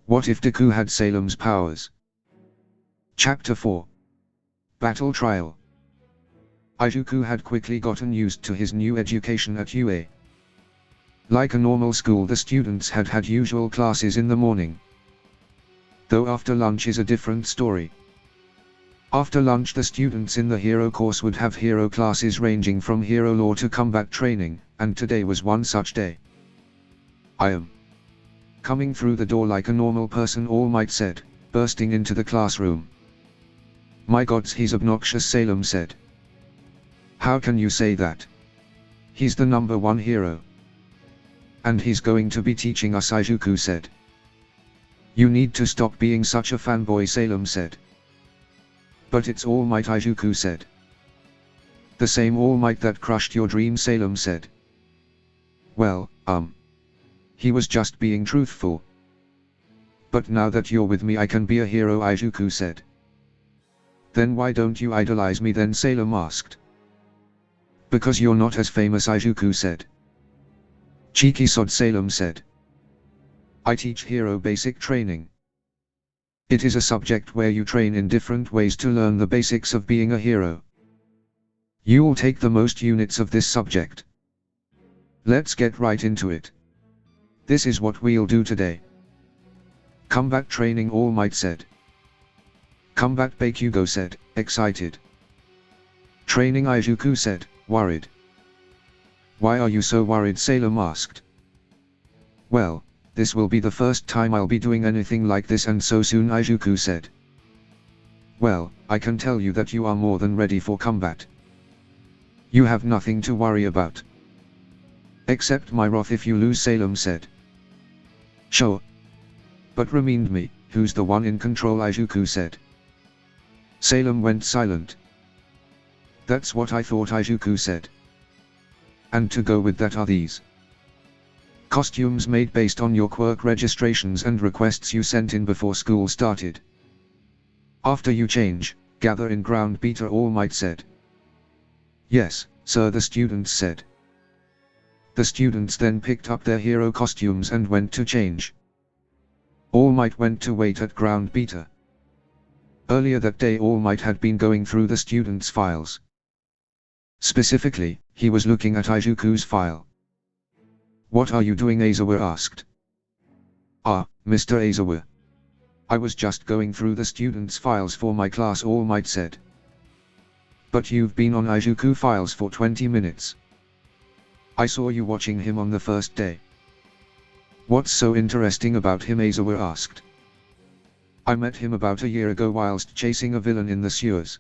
What if Deku had Salem's powers? Chapter 4. Battle Trial. Izuku had quickly gotten used to his new education at UA. Like a normal school, the students had usual classes in the morning. Though after lunch is a different story. After lunch the students in the hero course would have hero classes ranging from hero lore to combat training, and today was one such day. I am coming through the door like a normal person, All Might said, bursting into the classroom. My gods, he's obnoxious, Salem said. How can you say that? He's the #1 hero. And he's going to be teaching us, Izuku said. You need to stop being such a fanboy, Salem said. But it's All Might, Izuku said. The same All Might that crushed your dream, Salem said. Well, he was just being truthful. But now that you're with me I can be a hero, Izuku said. Then why don't you idolize me then, Salem asked. Because you're not as famous, Izuku said. Cheeky sod, Salem said. I teach hero basic training. It is a subject where you train in different ways to learn the basics of being a hero. You'll take the most units of this subject. Let's get right into it. This is what we'll do today. Combat training, All Might said. Combat, Bakugo said, excited. Training, Izuku said, worried. Why are you so worried, Salem asked. Well, this will be the first time I'll be doing anything like this, and so soon, Izuku said. Well, I can tell you that you are more than ready for combat. You have nothing to worry about. Except my wrath if you lose, Salem said. Sure. But remind me, who's the one in control, Izuku said. Salem went silent. That's what I thought, Izuku said. And to go with that are these costumes made based on your quirk registrations and requests you sent in before school started. After you change, gather in ground beater, All Might said. Yes, sir, the students said. The students then picked up their hero costumes and went to change. All Might went to wait at ground beater. Earlier that day All Might had been going through the students' files. Specifically, he was looking at Izuku's file. What are you doing, Aizawa asked. Mr. Aizawa. I was just going through the students' files for my class, All Might said. But you've been on Izuku files for 20 minutes. I saw you watching him on the first day. What's so interesting about him, Aizawa asked. I met him about a year ago whilst chasing a villain in the sewers.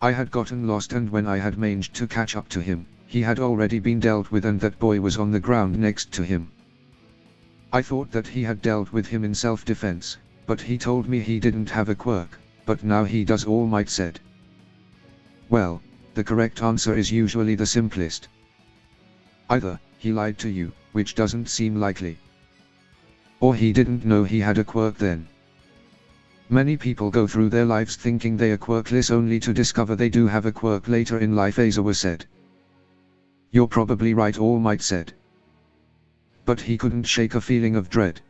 I had gotten lost, and when I had managed to catch up to him, he had already been dealt with and that boy was on the ground next to him. I thought that he had dealt with him in self-defense, but he told me he didn't have a quirk, but now he does, All Might said. Well, the correct answer is usually the simplest. Either he lied to you, which doesn't seem likely, or he didn't know he had a quirk then. Many people go through their lives thinking they are quirkless only to discover they do have a quirk later in life, Aizawa said. You're probably right, All Might said. But he couldn't shake a feeling of dread.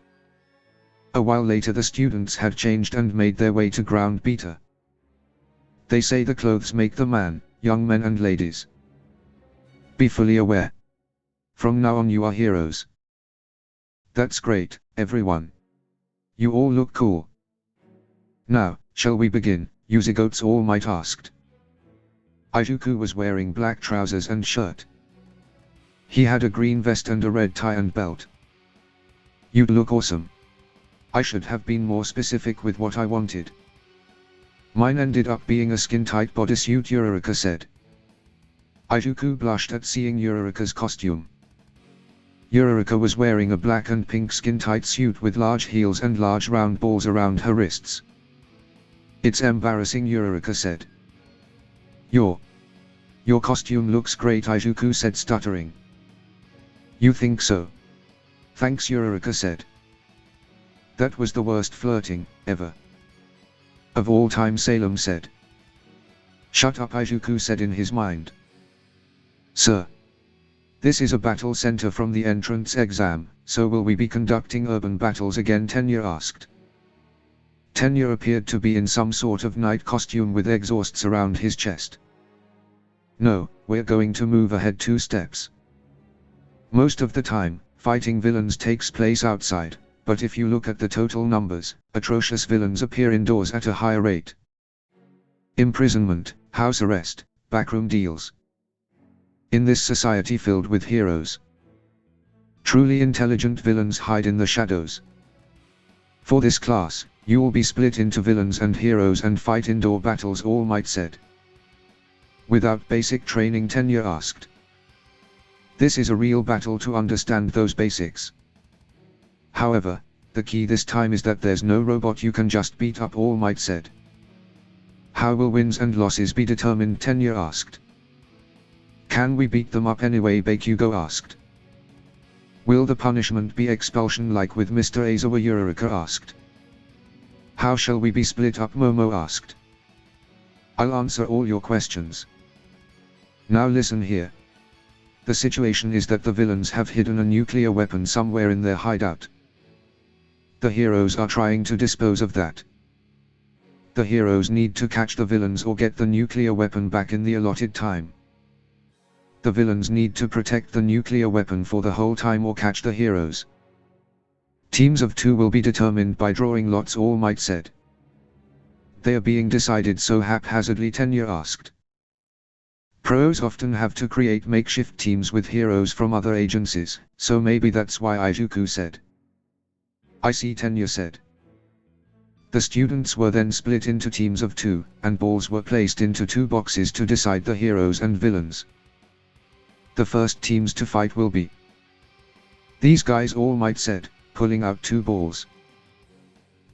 A while later the students had changed and made their way to ground beater. They say the clothes make the man, young men and ladies. Be fully aware. From now on you are heroes. That's great, everyone. You all look cool. Now, shall we begin, Uzigoats, All Might asked. Izuku was wearing black trousers and shirt. He had a green vest and a red tie and belt. You'd look awesome. I should have been more specific with what I wanted. Mine ended up being a skin-tight bodysuit, Eureka said. Izuku blushed at seeing Eureka's costume. Eureka was wearing a black and pink skin-tight suit with large heels and large round balls around her wrists. It's embarrassing, Eureka said. Your costume looks great, Izuku said, stuttering. You think so? Thanks, Eureka said. That was the worst flirting, ever. Of all time, Salem said. Shut up, Izuku said in his mind. Sir. This is a battle center from the entrance exam, so will we be conducting urban battles again? Tennya asked. Tennya appeared to be in some sort of night costume with exhausts around his chest. No, we're going to move ahead 2 steps. Most of the time, fighting villains takes place outside, but if you look at the total numbers, atrocious villains appear indoors at a higher rate. Imprisonment, house arrest, backroom deals. In this society filled with heroes, truly intelligent villains hide in the shadows. For this class, you will be split into villains and heroes and fight indoor battles, All Might said. Without basic training, Tennya asked. This is a real battle to understand those basics. However, the key this time is that there's no robot you can just beat up, All Might said. How will wins and losses be determined? Tennya asked. Can we beat them up anyway? Bakugo asked. Will the punishment be expulsion like with Mr. Aizawa? Yurika asked. How shall we be split up? Momo asked. I'll answer all your questions. Now listen here. The situation is that the villains have hidden a nuclear weapon somewhere in their hideout. The heroes are trying to dispose of that. The heroes need to catch the villains or get the nuclear weapon back in the allotted time. The villains need to protect the nuclear weapon for the whole time or catch the heroes. Teams of 2 will be determined by drawing lots, All Might said. They are being decided so haphazardly? Tennya asked. Pros often have to create makeshift teams with heroes from other agencies, so maybe that's why, Izuku said. I see, Tennya said. The students were then split into teams of 2, and balls were placed into 2 boxes to decide the heroes and villains. The first teams to fight will be these guys, All Might said, pulling out 2 balls.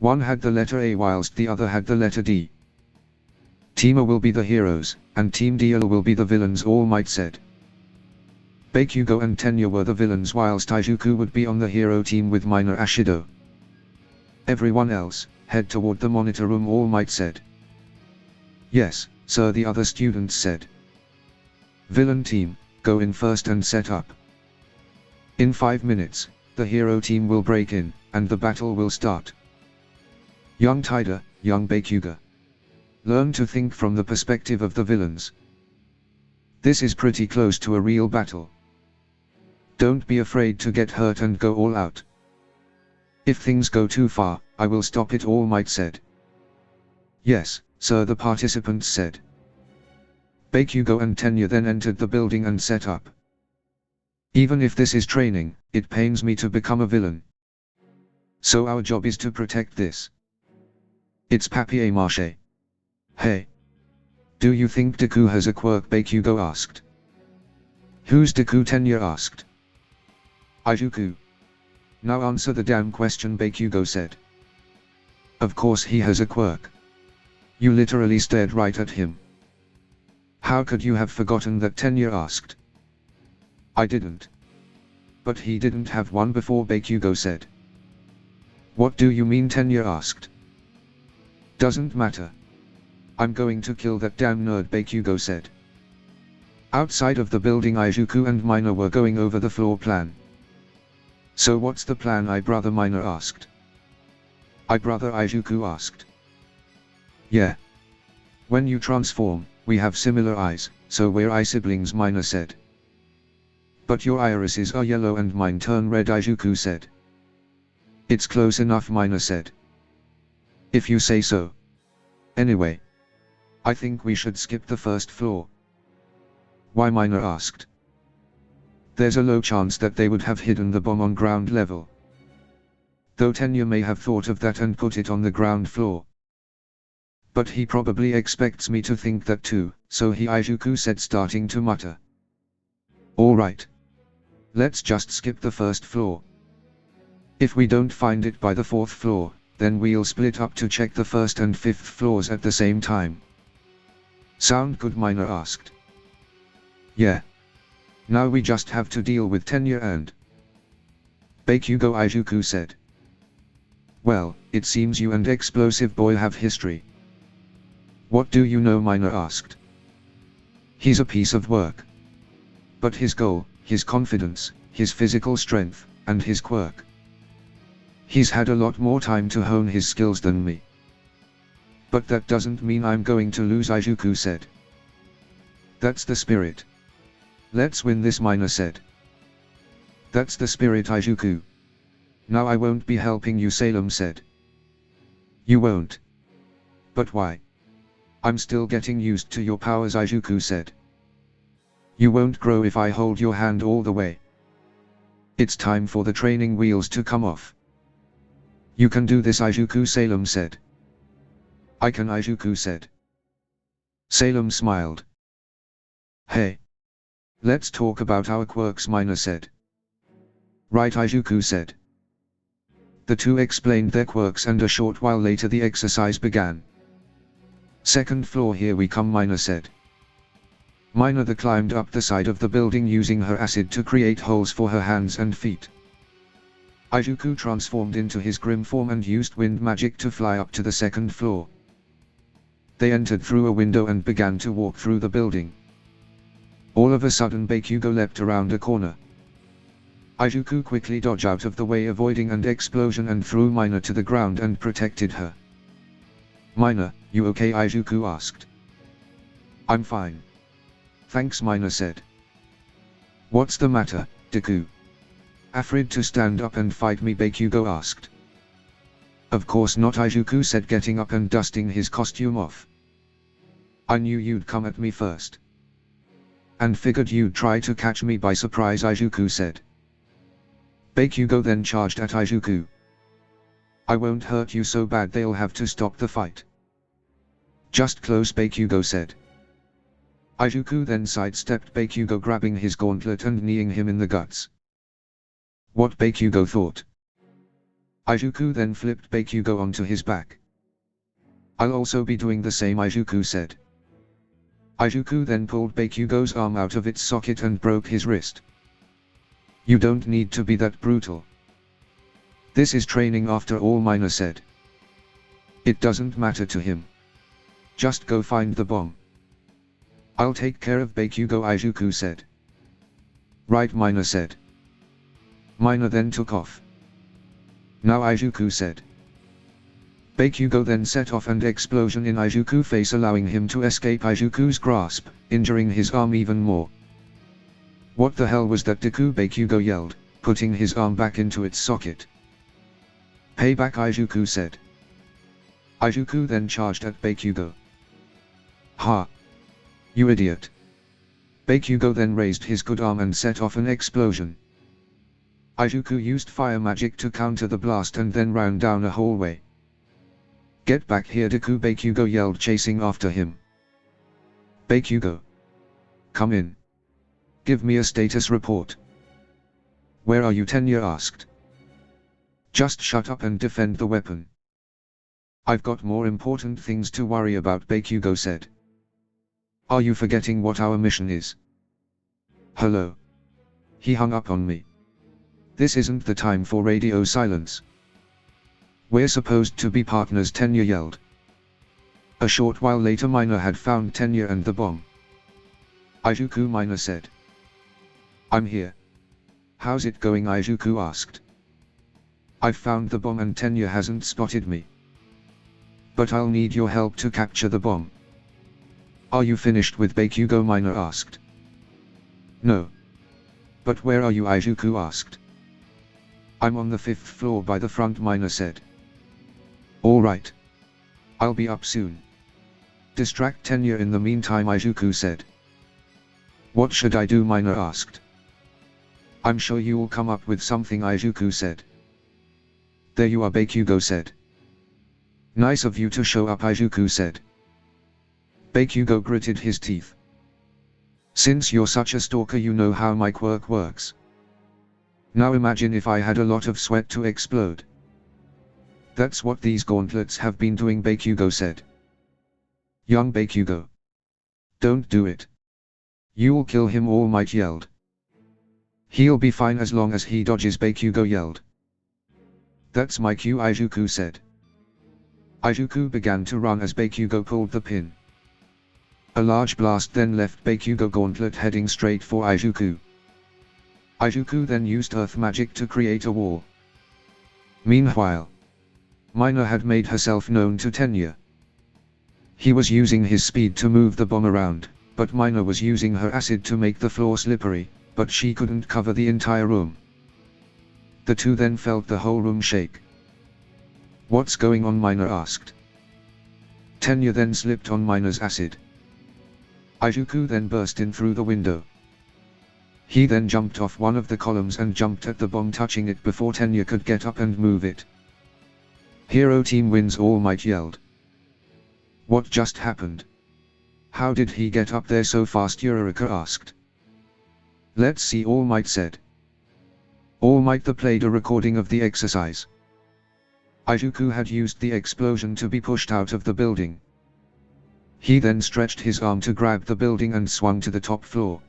One had the letter A whilst the other had the letter D. Team A will be the heroes, and Team D will be the villains, All Might said. Bakugo and Tennya were the villains whilst Izuku would be on the hero team with minor Ashido. Everyone else, head toward the monitor room, All Might said. Yes, sir, the other students said. Villain team, go in first and set up. In 5 minutes, the hero team will break in, and the battle will start. Young Taida, young Bakugo. Learn to think from the perspective of the villains. This is pretty close to a real battle. Don't be afraid to get hurt and go all out. If things go too far, I will stop it, All Might said. Yes, sir, the participants said. Bakugo and Tennya then entered the building and set up. Even if this is training, it pains me to become a villain. So our job is to protect this. It's papier-mâché. Hey. Do you think Deku has a quirk? Bakugo asked. Who's Deku? Tennya asked. Izuku. Now answer the damn question, Bakugo said. Of course he has a quirk. You literally stared right at him. How could you have forgotten that? Tennya asked. I didn't. But he didn't have one before, Bakugo said. What do you mean? Tennya asked. Doesn't matter. I'm going to kill that damn nerd, Bakugo said. Outside of the building, Izuku and Minor were going over the floor plan. So what's the plan, brother? Minor asked. Brother, Izuku asked. Yeah. When you transform, we have similar eyes, so we're eye siblings, Minor said. But your irises are yellow and mine turn red, Izuku said. It's close enough, Minor said. If you say so. Anyway. I think we should skip the first floor. Why? Minor asked. There's a low chance that they would have hidden the bomb on ground level. Though Tennya may have thought of that and put it on the ground floor. But he probably expects me to think that too, so Izuku said, starting to mutter. Alright. Let's just skip the first floor. If we don't find it by the 4th floor, then we'll split up to check the 1st and 5th floors at the same time. Sound good? Minor asked. Yeah. Now we just have to deal with Tennya and Bakugo, Izuku said. Well, it seems you and Explosive Boy have history. What do you know? Minor asked. He's a piece of work. But his goal, his confidence, his physical strength, and his quirk. He's had a lot more time to hone his skills than me. But that doesn't mean I'm going to lose, Izuku said. That's the spirit. Let's win this, Mina said. That's the spirit, Izuku. Now I won't be helping you, Salem said. You won't. But why? I'm still getting used to your powers, Izuku said. You won't grow if I hold your hand all the way. It's time for the training wheels to come off. You can do this, Izuku, Salem said. I can, Izuku said. Salem smiled. Hey. Let's talk about our quirks, Mina said. Right, Izuku said. The two explained their quirks and a short while later the exercise began. Second floor, here we come, Mina said. Mina climbed up the side of the building using her acid to create holes for her hands and feet. Izuku transformed into his grim form and used wind magic to fly up to the second floor. They entered through a window and began to walk through the building. All of a sudden Bakugo leapt around a corner. Izuku quickly dodged out of the way, avoiding an explosion, and threw Mina to the ground and protected her. Mina, you okay? Izuku asked. I'm fine. Thanks, Mina said. What's the matter, Deku? Afraid to stand up and fight me? Bakugo asked. Of course not, Izuku said, getting up and dusting his costume off. I knew you'd come at me first. And figured you'd try to catch me by surprise, Izuku said. Bakugo then charged at Izuku. I won't hurt you so bad they'll have to stop the fight. Just close, Bakugo said. Izuku then sidestepped Bakugo, grabbing his gauntlet and kneeing him in the guts. What? Bakugo thought. Izuku then flipped Bakugo onto his back. I'll also be doing the same, Izuku said. Izuku then pulled Bakugo's arm out of its socket and broke his wrist. You don't need to be that brutal. This is training after all, Mina said. It doesn't matter to him. Just go find the bomb. I'll take care of Bakugo, Izuku said. Right, Mina said. Mina then took off. Now, Izuku said. Bakugo then set off an explosion in Izuku's face, allowing him to escape Izuku's grasp, injuring his arm even more. What the hell was that, Deku? Bakugo yelled, putting his arm back into its socket. Payback, Izuku said. Izuku then charged at Bakugo. Ha! You idiot! Bakugo then raised his good arm and set off an explosion. Izuku used fire magic to counter the blast and then ran down a hallway. Get back here, Deku! Bakugo yelled, chasing after him. Bakugo! Come in. Give me a status report. Where are you? Tenya asked. Just shut up and defend the weapon. I've got more important things to worry about, Bakugo said. Are you forgetting what our mission is? Hello. He hung up on me. This isn't the time for radio silence. We're supposed to be partners, Tenya yelled. A short while later Mina had found Tenya and the bomb. Izuku, Mina said. I'm here. How's it going? Izuku asked. I've found the bomb and Tenya hasn't spotted me. But I'll need your help to capture the bomb. Are you finished with Bakugo? Mina asked. No. But where are you? Izuku asked. I'm on the 5th floor by the front, Mina said. Alright. I'll be up soon. Distract Tenya in the meantime, Izuku said. What should I do? Mina asked. I'm sure you'll come up with something, Izuku said. There you are, Bakugo said. Nice of you to show up, Izuku said. Bakugo gritted his teeth. Since you're such a stalker, you know how my quirk works. Now imagine if I had a lot of sweat to explode. That's what these gauntlets have been doing, Bakugo said. Young Bakugo. Don't do it. You'll kill him, All Might yelled. He'll be fine as long as he dodges, Bakugo yelled. That's my cue, Izuku said. Izuku began to run as Bakugo pulled the pin. A large blast then left Bakugo gauntlet heading straight for Izuku. Izuku then used earth magic to create a wall. Meanwhile, Mina had made herself known to Tenya. He was using his speed to move the bomb around, but Mina was using her acid to make the floor slippery, but she couldn't cover the entire room. The two then felt the whole room shake. "What's going on?" Mina asked. Tenya then slipped on Mina's acid. Izuku then burst in through the window. He then jumped off one of the columns and jumped at the bomb, touching it before Tenya could get up and move it. "Hero team wins!" All Might yelled. "What just happened? How did he get up there so fast?" Eureka asked. "Let's see," All Might said. All Might played a recording of the exercise. Izuku had used the explosion to be pushed out of the building. He then stretched his arm to grab the building and swung to the top floor.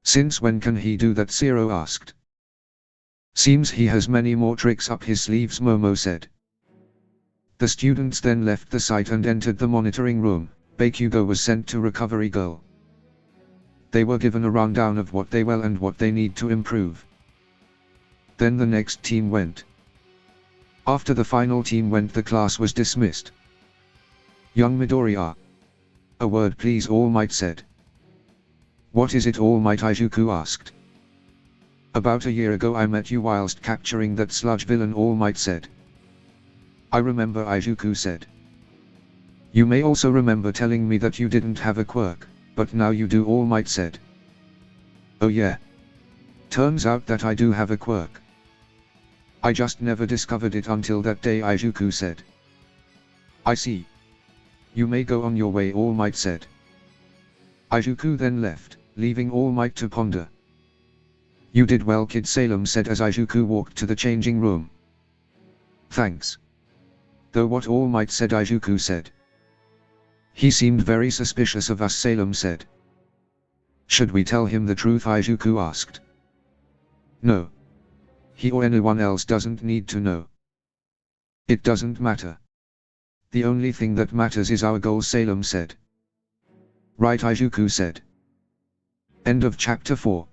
"Since when can he do that?" Zero asked. "Seems he has many more tricks up his sleeves," Momo said. The students then left the site and entered the monitoring room. Bakugo was sent to Recovery Girl. They were given a rundown of what they well and what they need to improve. Then the next team went. After the final team went, the class was dismissed. "Young Midoriya. A word please," All Might said. "What is it, All Might?" Izuku asked. "About a year ago I met you whilst capturing that sludge villain," All Might said. "I remember," Izuku said. "You may also remember telling me that you didn't have a quirk, but now you do," All Might said. "Oh yeah. Turns out that I do have a quirk. I just never discovered it until that day," Izuku said. "I see. You may go on your way," All Might said. Izuku then left, leaving All Might to ponder. "You did well, kid," Salem said as Izuku walked to the changing room. "Thanks. Though what?" All Might said. Izuku said. "He seemed very suspicious of us," Salem said. "Should we tell him the truth?" Izuku asked. "No. He or anyone else doesn't need to know. It doesn't matter. The only thing that matters is our goal," Salem said. "Right," Izuku said. End of chapter 4.